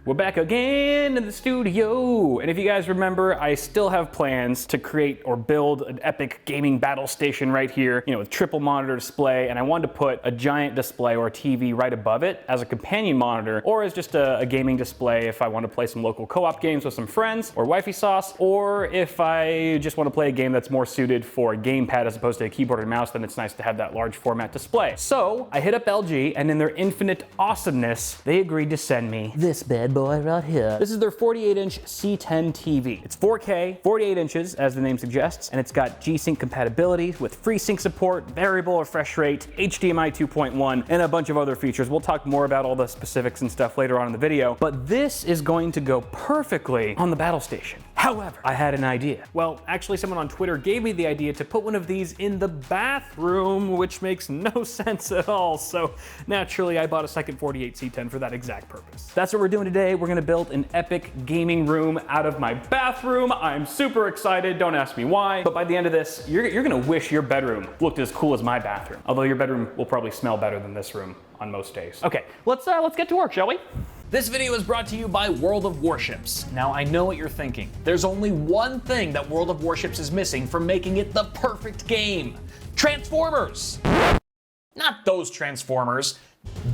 We're back again in the studio, and if you guys remember, I still have plans to create or build an epic gaming battle station right here, you know, with triple monitor display, and I wanted to put a giant display or a TV right above it as a companion monitor, or as just a gaming display if I want to play some local co-op games with some friends, or wifey sauce, or if I just want to play a game that's more suited for a gamepad as opposed to a keyboard and mouse, then it's nice to have that large format display. So I hit up LG, and in their infinite awesomeness, they agreed to send me this bad boy right here. This is their 48-inch C10 TV. It's 4K, 48 inches, as the name suggests, and it's got G-Sync compatibility with FreeSync support, variable refresh rate, HDMI 2.1, and a bunch of other features. We'll talk more about all the specifics and stuff later on in the video, but this is going to go perfectly on the battle station. However, I had an idea. Well, actually someone on Twitter gave me the idea to put one of these in the bathroom, which makes no sense at all. So naturally I bought a second 48 C10 for that exact purpose. That's what we're doing today. We're gonna build an epic gaming room out of my bathroom. I'm super excited, don't ask me why. But by the end of this, you're gonna wish your bedroom looked as cool as my bathroom. Although your bedroom will probably smell better than this room on most days. Okay, let's get to work, shall we? This video is brought to you by World of Warships. Now I know what you're thinking. There's only one thing that World of Warships is missing for making it the perfect game. Transformers! Not those Transformers,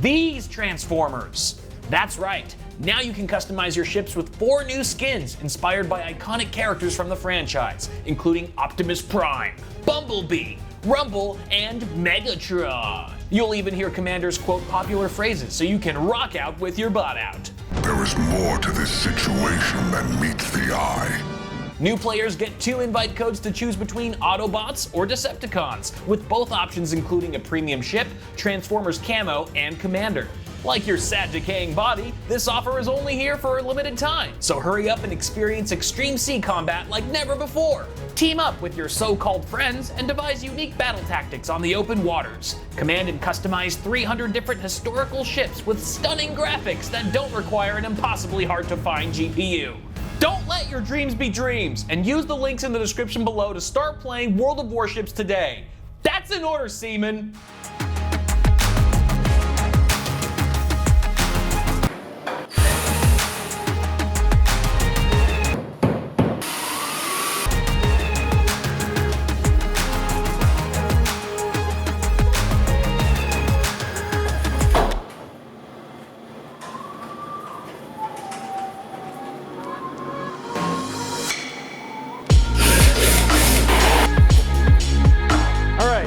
these Transformers. That's right, now you can customize your ships with 4 new skins inspired by iconic characters from the franchise, including Optimus Prime, Bumblebee, Rumble, and Megatron. You'll even hear commanders quote popular phrases so you can rock out with your butt out. There is more to this situation than meets the eye. New players get 2 invite codes to choose between Autobots or Decepticons, with both options including a premium ship, Transformers camo, and Commander. Like your sad decaying body, this offer is only here for a limited time, so hurry up and experience extreme sea combat like never before. Team up with your so-called friends and devise unique battle tactics on the open waters. Command and customize 300 different historical ships with stunning graphics that don't require an impossibly hard-to-find GPU. Don't let your dreams be dreams, and use the links in the description below to start playing World of Warships today. That's an order, Seaman!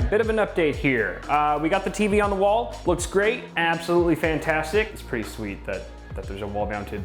Bit of an update here. We got the TV on the wall, looks great, absolutely fantastic. It's pretty sweet that there's a wall-mounted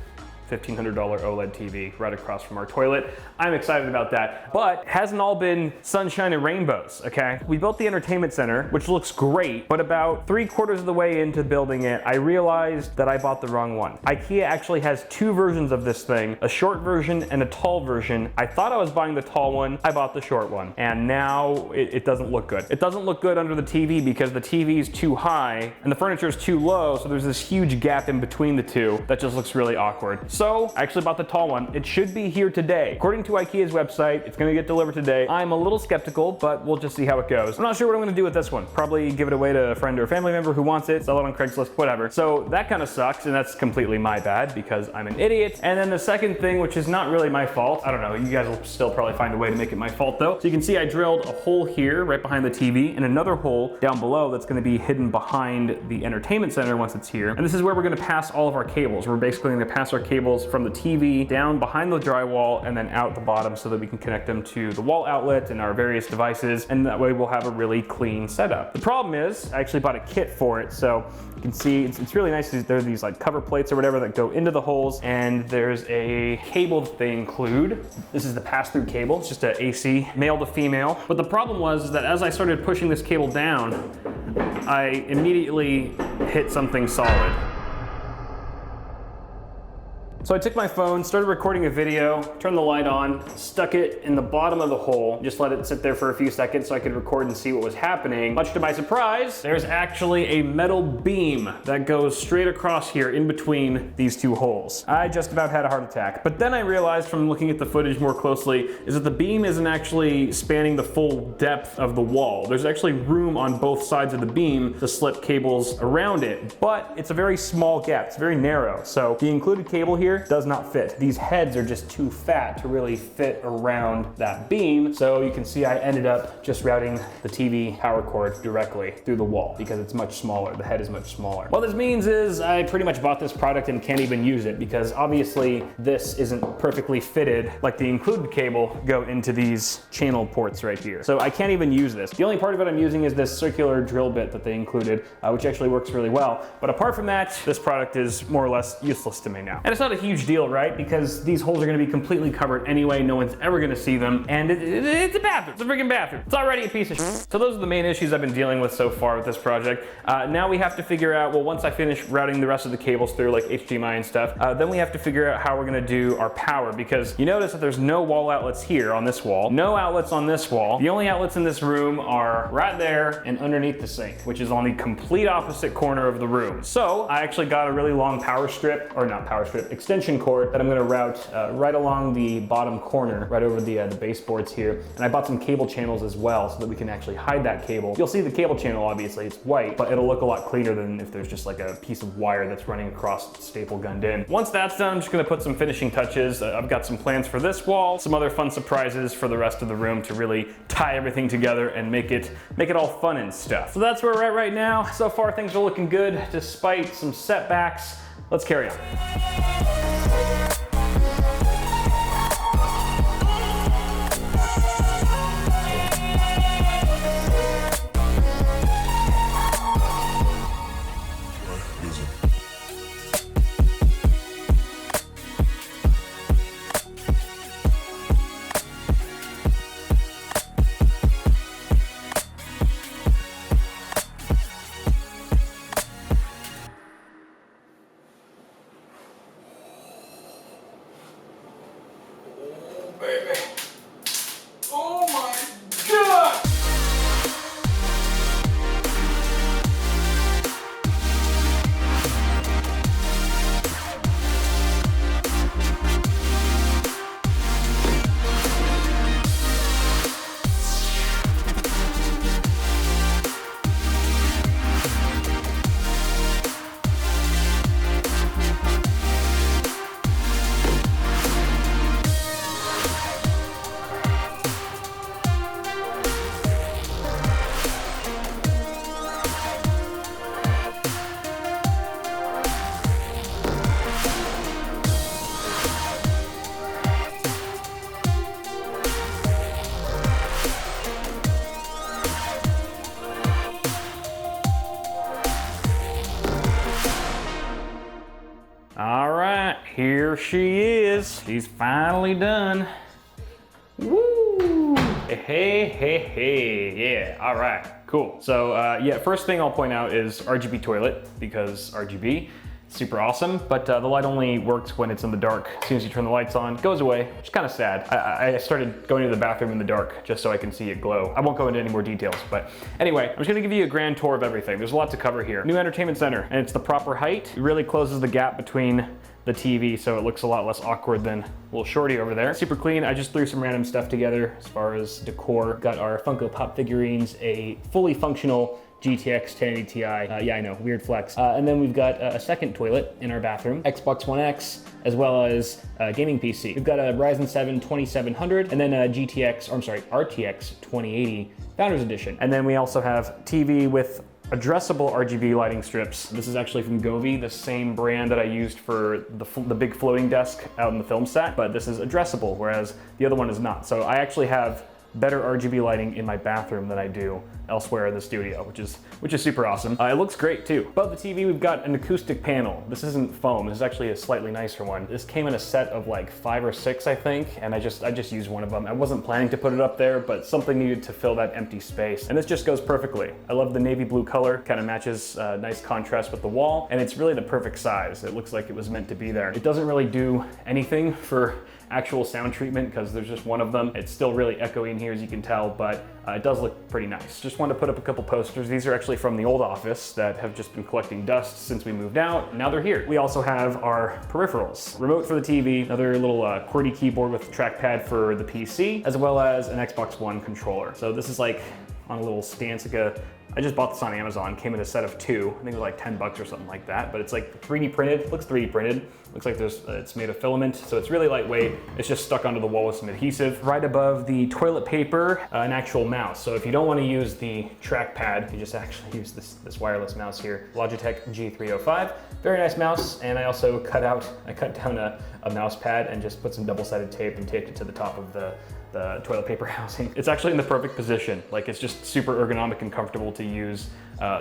$1,500 OLED TV right across from our toilet. I'm excited about that, but hasn't all been sunshine and rainbows, okay? We built the entertainment center, which looks great, but about 3/4 of the way into building it, I realized that I bought the wrong one. IKEA actually has 2 versions of this thing, a short version and a tall version. I thought I was buying the tall one, I bought the short one, and now it doesn't look good. It doesn't look good under the TV because the TV is too high and the furniture is too low, so there's this huge gap in between the two that just looks really awkward. So I actually bought the tall one. It should be here today. According to IKEA's website, it's gonna get delivered today. I'm a little skeptical, but we'll just see how it goes. I'm not sure what I'm gonna do with this one. Probably give it away to a friend or a family member who wants it, sell it on Craigslist, whatever. So that kind of sucks, and that's completely my bad because I'm an idiot. And then the second thing, which is not really my fault, I don't know, you guys will still probably find a way to make it my fault though. So you can see I drilled a hole here right behind the TV and another hole down below that's gonna be hidden behind the entertainment center once it's here. And this is where we're gonna pass all of our cables. We're basically gonna pass our cables from the TV down behind the drywall and then out the bottom so that we can connect them to the wall outlet and our various devices, and that way we'll have a really clean setup. The problem is I actually bought a kit for it, so you can see it's really nice. There are these like cover plates or whatever that go into the holes, and there's a cable that they include. This is the pass-through cable. It's just an AC male to female. But the problem was that as I started pushing this cable down, I immediately hit something solid. So I took my phone, started recording a video, turned the light on, stuck it in the bottom of the hole, just let it sit there for a few seconds so I could record and see what was happening. Much to my surprise, there's actually a metal beam that goes straight across here in between these 2 holes. I just about had a heart attack. But then I realized from looking at the footage more closely is that the beam isn't actually spanning the full depth of the wall. There's actually room on both sides of the beam to slip cables around it, but it's a very small gap, it's very narrow. So the included cable here here does not fit. These heads are just too fat to really fit around that beam. So you can see I ended up just routing the TV power cord directly through the wall because it's much smaller. The head is much smaller. What this means is I pretty much bought this product and can't even use it because obviously this isn't perfectly fitted like the included cable go into these channel ports right here. So I can't even use this. The only part of it I'm using is this circular drill bit that they included, which actually works really well. But apart from that, this product is more or less useless to me now. And it's not a huge deal, right? Because these holes are gonna be completely covered anyway. No one's ever gonna see them. And it's a bathroom. It's a freaking bathroom. It's already a piece of shit. So those are the main issues I've been dealing with so far with this project. Now we have to figure out, well, once I finish routing the rest of the cables through like HDMI and stuff, then we have to figure out how we're gonna do our power, because you notice that there's no wall outlets here on this wall, no outlets on this wall. The only outlets in this room are right there and underneath the sink, which is on the complete opposite corner of the room. So I actually got a really long power strip, or not power strip, extension cord that I'm gonna route right along the bottom corner, right over the baseboards here. And I bought some cable channels as well so that we can actually hide that cable. You'll see the cable channel, obviously, it's white, but it'll look a lot cleaner than if there's just like a piece of wire that's running across staple gunned in. Once that's done, I'm just gonna put some finishing touches. I've got some plans for this wall, some other fun surprises for the rest of the room to really tie everything together and make it all fun and stuff. So that's where we're at right now. So far things are looking good despite some setbacks. Let's carry on. Baby. Oh my God! All right, here she is. She's finally done. Woo! Hey, yeah, all right, cool. So yeah, first thing I'll point out is RGB toilet, because RGB, super awesome, but the light only works when it's in the dark. As soon as you turn the lights on, it goes away, which is kind of sad. I started going to the bathroom in the dark just so I can see it glow. I won't go into any more details, but anyway, I'm just gonna give you a grand tour of everything. There's a lot to cover here. New entertainment center, and it's the proper height. It really closes the gap between the TV, so it looks a lot less awkward than little shorty over there. Super clean. I just threw some random stuff together as far as decor. Got our Funko Pop figurines, a fully functional GTX 1080 Ti. Yeah, I know, weird flex. And then we've got a second toilet in our bathroom, Xbox One X, as well as a gaming PC. We've got a Ryzen 7 2700, and then a RTX 2080 Founders Edition. And then we also have TV with addressable RGB lighting strips. This is actually from Govee, the same brand that I used for the big floating desk out in the film set, but this is addressable, whereas the other one is not. So I actually have better RGB lighting in my bathroom than I do elsewhere in the studio, which is super awesome. It looks great too. Above the TV, we've got an acoustic panel. This isn't foam, this is actually a slightly nicer one. This came in a set of like 5 or 6, I think, and I just used one of them. I wasn't planning to put it up there, but something needed to fill that empty space. And this just goes perfectly. I love the navy blue color, kind of matches nice contrast with the wall, and it's really the perfect size. It looks like it was meant to be there. It doesn't really do anything for actual sound treatment because there's just one of them. It's still really echoey in here, as you can tell, but it does look pretty nice. Just wanted to put up a couple posters. These are actually from the old office that have just been collecting dust since we moved out, and now they're here. We also have our peripherals. Remote for the TV, another little QWERTY keyboard with trackpad for the PC, as well as an Xbox One controller. So this is like on a little stance, like a I just bought this on Amazon, came in a set of 2. I think it was like 10 bucks or something like that, but it's like 3D printed, looks 3D printed. Looks like it's made of filament, so it's really lightweight. It's just stuck onto the wall with some adhesive. Right above the toilet paper, an actual mouse. So if you don't want to use the trackpad, you just actually use this wireless mouse here. Logitech G305, very nice mouse. And I also cut down a mouse pad and just put some double-sided tape and taped it to the top of the toilet paper housing. It's actually in the perfect position. Like, it's just super ergonomic and comfortable to use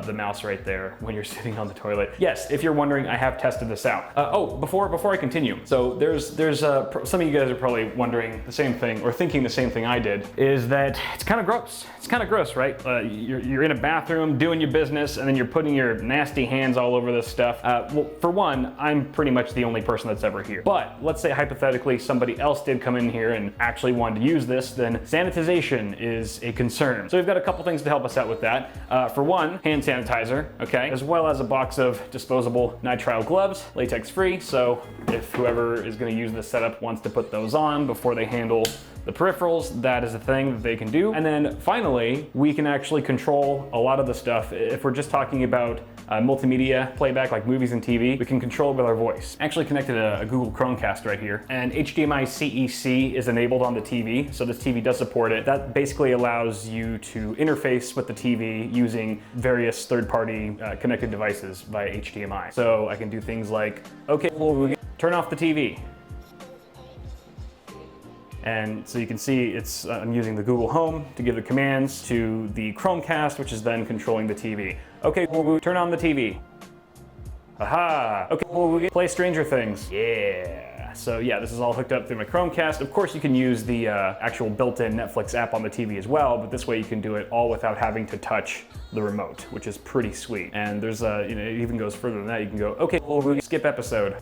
the mouse right there when you're sitting on the toilet. Yes, if you're wondering, I have tested this out. Oh, before I continue, so there's some of you guys are probably wondering the same thing or thinking the same thing I did, is that it's kind of gross. It's kind of gross, right? You're in a bathroom doing your business and then you're putting your nasty hands all over this stuff. Well, for one, I'm pretty much the only person that's ever here. But let's say hypothetically somebody else did come in here and actually wanted to use this, then sanitization is a concern. So we've got a couple things to help us out with that. For one, hand sanitizer, okay, as well as a box of disposable nitrile gloves, latex free. So if whoever is going to use this setup wants to put those on before they handle the peripherals, that is a thing that they can do. And then finally, we can actually control a lot of the stuff. If we're just talking about multimedia playback like movies and TV, we can control it with our voice. Actually connected a Google Chromecast right here, and HDMI CEC is enabled on the TV, so this TV does support it. That basically allows you to interface with the TV using various third-party connected devices via HDMI. So I can do things like, okay, well, turn off the TV. And so you can see I'm using the Google Home to give the commands to the Chromecast, which is then controlling the TV. Okay, Google, turn on the TV. Aha! Okay, Google, play Stranger Things. Yeah. So yeah, this is all hooked up through my Chromecast. Of course, you can use the actual built-in Netflix app on the TV as well, but this way you can do it all without having to touch the remote, which is pretty sweet. And there's it even goes further than that. You can go, okay, Google, skip episode.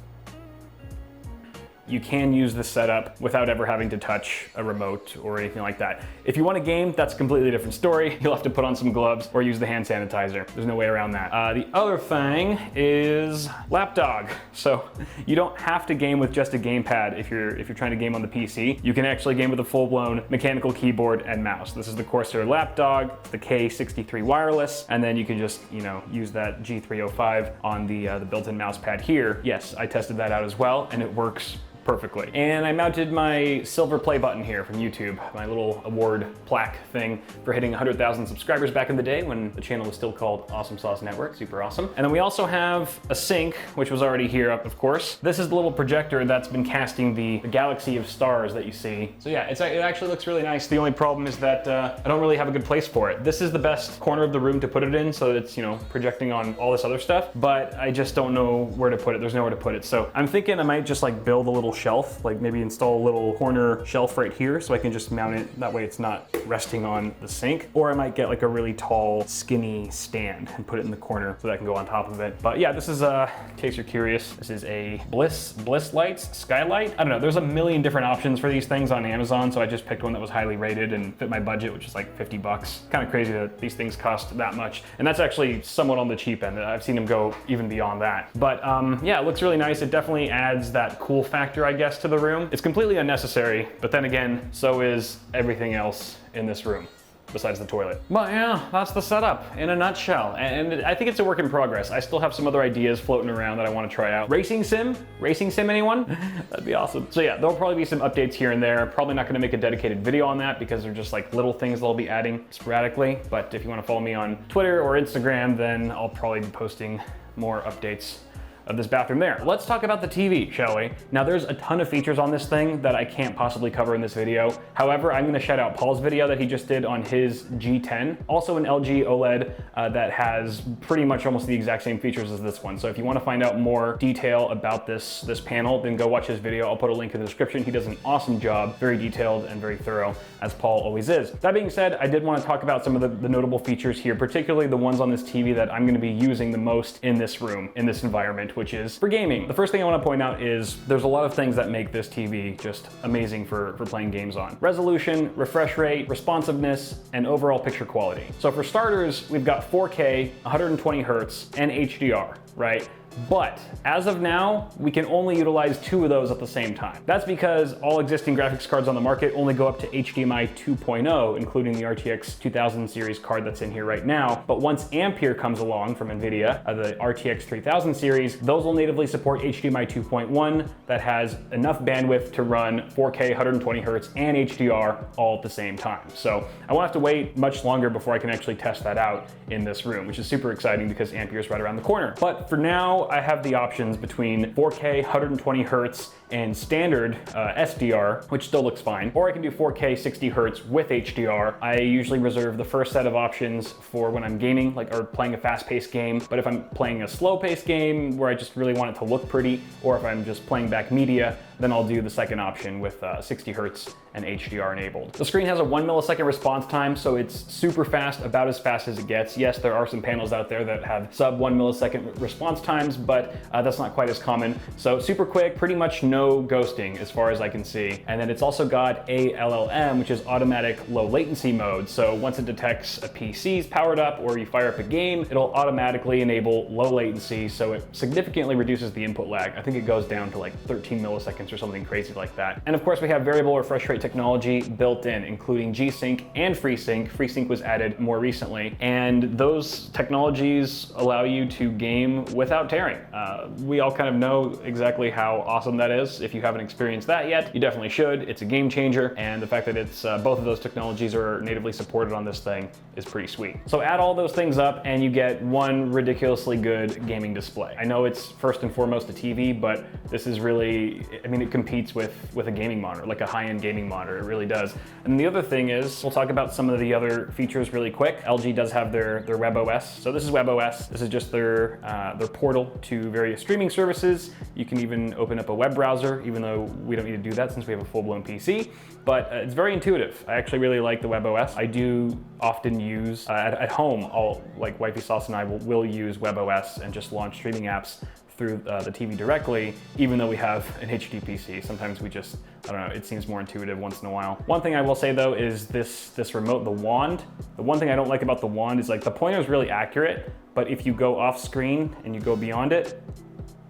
You can use this setup without ever having to touch a remote or anything like that. If you want a game, that's a completely different story. You'll have to put on some gloves or use the hand sanitizer. There's no way around that. The other thing is lapdog. So you don't have to game with just a gamepad if you're trying to game on the PC. You can actually game with a full-blown mechanical keyboard and mouse. This is the Corsair lapdog, the K63 wireless, and then you can just use that G305 on the built-in mouse pad here. Yes, I tested that out as well, and it works perfectly. And I mounted my silver play button here from YouTube, my little award plaque thing for hitting 100,000 subscribers back in the day when the channel was still called Awesome Sauce Network, super awesome. And then we also have a sink, which was already here, of course. This is the little projector that's been casting the galaxy of stars that you see. So yeah, it actually looks really nice. The only problem is that I don't really have a good place for it. This is the best corner of the room to put it in, so that it's projecting on all this other stuff, but I just don't know where to put it. There's nowhere to put it. So I'm thinking I might just like build a little shelf, like maybe install a little corner shelf right here so I can just mount it. That way it's not resting on the sink. Or I might get like a really tall, skinny stand and put it in the corner so that I can go on top of it. But yeah, this is, in case you're curious, this is a Bliss Lights Skylight. I don't know, there's a million different options for these things on Amazon, so I just picked one that was highly rated and fit my budget, which is like 50 bucks. Kind of crazy that these things cost that much. And that's actually somewhat on the cheap end. I've seen them go even beyond that. But yeah, it looks really nice. It definitely adds that cool factor, I guess, to the room. It's completely unnecessary, but then again, so is everything else in this room, besides the toilet. But yeah, that's the setup in a nutshell. And I think it's a work in progress. I still have some other ideas floating around that I want to try out. Racing sim anyone? That'd be awesome. So yeah, there'll probably be some updates here and there. Probably not gonna make a dedicated video on that because they're just like little things they'll be adding sporadically. But if you want to follow me on Twitter or Instagram, then I'll probably be posting more updates of this bathroom there. Let's talk about the TV, shall we? Now there's a ton of features on this thing that I can't possibly cover in this video. However, I'm gonna shout out Paul's video that he just did on his G10. Also an LG OLED that has pretty much almost the exact same features as this one. So if you wanna find out more detail about this panel, then go watch his video. I'll put a link in the description. He does an awesome job, very detailed and very thorough, as Paul always is. That being said, I did wanna talk about some of the notable features here, particularly the ones on this TV that I'm gonna be using the most in this room, in this environment, which is for gaming. The first thing I want to point out is there's a lot of things that make this TV just amazing for playing games on. Resolution, refresh rate, responsiveness, and overall picture quality. So for starters, we've got 4K, 120 Hz, and HDR, right? But as of now, we can only utilize 2 of those at the same time. That's because all existing graphics cards on the market only go up to HDMI 2.0, including the RTX 2000 series card that's in here right now. But once Ampere comes along from NVIDIA, the RTX 3000 series, those will natively support HDMI 2.1 that has enough bandwidth to run 4K 120 Hz and HDR all at the same time. So I won't have to wait much longer before I can actually test that out in this room, which is super exciting because Ampere is right around the corner. But for now, I have the options between 4K 120 Hz and standard SDR, which still looks fine, or I can do 4K 60 Hz with HDR. I usually reserve the first set of options for when I'm gaming, like or playing a fast-paced game. But if I'm playing a slow-paced game where I just really want it to look pretty, or if I'm just playing back media, then I'll do the second option with 60 Hz and HDR enabled. The screen has a 1 millisecond response time, so it's super fast, about as fast as it gets. Yes, there are some panels out there that have sub 1 millisecond response times, but that's not quite as common. So super quick, pretty much no ghosting as far as I can see. And then it's also got ALLM, which is automatic low latency mode. So once it detects a PC's powered up or you fire up a game, it'll automatically enable low latency, so it significantly reduces the input lag. I think it goes down to like 13 milliseconds or something crazy like that. And of course we have variable refresh rate technology built in, including G-Sync and FreeSync. FreeSync was added more recently, and those technologies allow you to game without tearing. We all kind of know exactly how awesome that is. If you haven't experienced that yet, you definitely should. It's a game changer, and the fact that it's both of those technologies are natively supported on this thing is pretty sweet. So add all those things up and you get one ridiculously good gaming display. I know it's first and foremost a TV, but this is really, I mean, it competes with a gaming monitor, like a high-end gaming monitor. It really does. And the other thing is, we'll talk about some of the other features really quick. LG does have their WebOS. So this is WebOS. This is just their portal to various streaming services. You can even open up a web browser, even though we don't need to do that since we have a full-blown PC. But it's very intuitive. I actually really like the WebOS. I do often use, at home, like Wifey Sauce and I will use WebOS and just launch streaming apps through the TV directly, even though we have an HD PC. Sometimes we just, I don't know, it seems more intuitive once in a while. One thing I will say though is this remote, the wand. The one thing I don't like about the wand is like the pointer is really accurate, but if you go off screen and you go beyond it,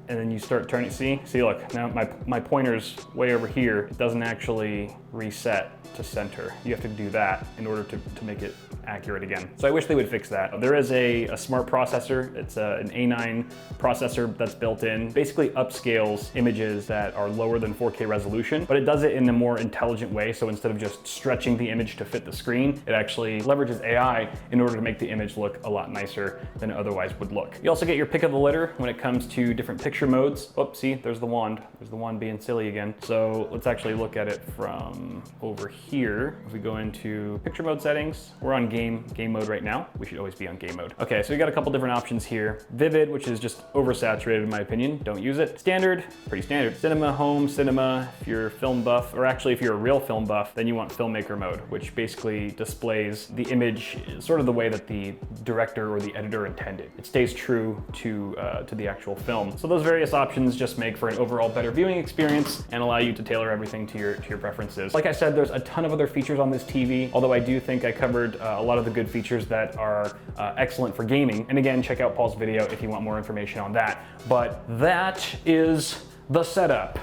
and then you start turning, see look, now my pointer's way over here. It doesn't actually reset to center. You have to do that in order to make it accurate again. So I wish they would fix that. There is a smart processor. It's an A9 processor that's built in. Basically upscales images that are lower than 4K resolution, but it does it in a more intelligent way. So instead of just stretching the image to fit the screen, it actually leverages AI in order to make the image look a lot nicer than it otherwise would look. You also get your pick of the litter when it comes to different picture modes. Oh, see, there's the wand. There's the wand being silly again. So let's actually look at it from over here. If we go into picture mode settings, we're on game mode right now. We should always be on game mode. Okay, so we got a couple different options here. Vivid, which is just oversaturated in my opinion. Don't use it. Standard, pretty standard. Cinema, home, cinema. If you're a film buff, or actually if you're a real film buff, then you want filmmaker mode, which basically displays the image sort of the way that the director or the editor intended. It stays true to the actual film. So those various options just make for an overall better viewing experience and allow you to tailor everything to your preferences. Like I said, there's a ton of other features on this TV, although I do think I covered a lot of the good features that are excellent for gaming. And again, check out Paul's video if you want more information on that. But that is the setup.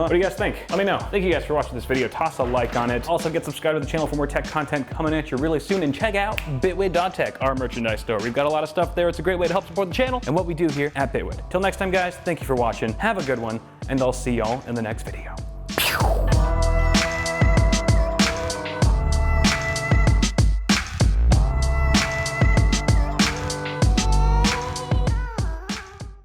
What do you guys think? Let me know. Thank you guys for watching this video. Toss a like on it. Also get subscribed to the channel for more tech content coming at you really soon, and check out bitwit.tech, our merchandise store. We've got a lot of stuff there. It's a great way to help support the channel and what we do here at Bitwit. Till next time guys, thank you for watching. Have a good one, and I'll see y'all in the next video.